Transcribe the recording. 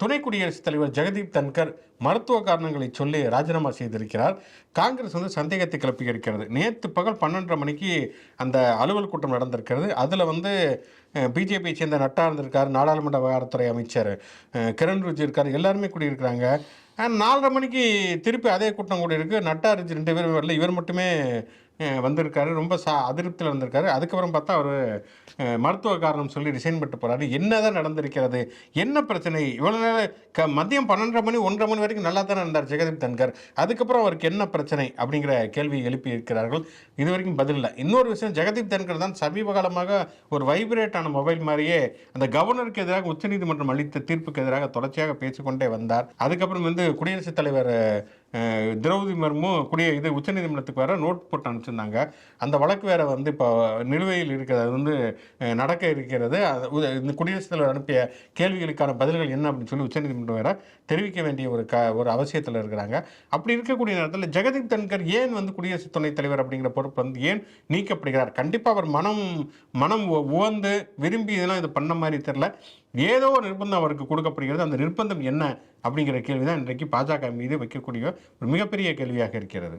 துணை குடியரசுத் தலைவர் ஜெகதீப் தன்கர் மருத்துவ காரணங்களை சொல்லி ராஜினாமா செய்திருக்கிறார். காங்கிரஸ் சந்தேகத்தை கிளப்பி இருக்கிறது. நேற்று பகல் 12:30 மணிக்கு அந்த அலுவல் கூட்டம் நடந்திருக்கிறது. அதில் பிஜேபியை சேர்ந்த நட்டா இருந்திருக்கார், நாடாளுமன்ற விவகாரத்துறை அமைச்சர் கிரண் ரிஜிஜு இருக்கார், எல்லாருமே கூடியிருக்கிறாங்க. 4:30 மணிக்கு திருப்பி அதே கூட்டம் கூடி இருக்கு. நட்டா ரிஜிஜு 2 பேரும் வரல, இவர் மட்டுமே வந்திருக்காரு. ரொம்ப அதிருப்தியில் இருந்திருக்காரு. அதுக்கப்புறம் பார்த்தா அவர் மருத்துவ காரணம் சொல்லி ரிசைன் பண்ணிட்டு போகிறாரு. என்னதான் நடந்திருக்கிறது, என்ன பிரச்சனை? இவ்வளோ நேரம் மதியம் 12:30 மணி 1:30 மணி வரைக்கும் நல்லா தானே இருந்தார் ஜெகதீப் தன்கர். அதுக்கப்புறம் அவருக்கு என்ன பிரச்சனை அப்படிங்கிற கேள்வி எழுப்பி இருக்கிறார்கள். இது வரைக்கும் பதில் இல்லை. இன்னொரு விஷயம், ஜெகதீப் தன்கர் தான் சமீப காலமாக ஒரு வைப்ரேட்டான மொபைல் மாதிரியே அந்த கவர்னருக்கு எதிராக உச்சநீதிமன்றம் அளித்த தீர்ப்புக்கு எதிராக தொடர்ச்சியாக பேசிக்கொண்டே வந்தார். அதுக்கப்புறம் குடியரசுத் தலைவர் திரௌபதி முர்மு உச்சநீதிமன்றத்துக்கு வேற நோட் போட்டு அனுப்பிச்சிருந்தாங்க. அந்த வழக்கு வேற இப்போ நிலுவையில் இருக்கிறது, நடக்க இருக்கிறது. இந்த குடியரசுத் தலைவர் அனுப்பிய கேள்விகளுக்கான பதில்கள் என்ன அப்படின்னு சொல்லி உச்சநீதிமன்றம் வேற தெரிவிக்க வேண்டிய ஒரு அவசியத்தில் இருக்கிறாங்க. அப்படி இருக்கக்கூடிய நேரத்தில் ஜெகதீப் தன்கர் ஏன் குடியரசு துணைத் தலைவர் அப்படிங்கிற பொறுப்பு ஏன் நீக்கப்படுகிறார்? கண்டிப்பாக அவர் மனம் உவந்து விரும்பி இதெல்லாம் இது பண்ண மாதிரி தெரியல. ஏதோ ஒரு நிர்பந்தம் அவருக்கு கொடுக்கப்படுகிறது. அந்த நிர்பந்தம் என்ன அப்படிங்கிற கேள்வி தான் இன்றைக்கு பாஜக மீது வைக்கக்கூடிய ஒரு மிகப்பெரிய கேள்வியாக இருக்கிறது.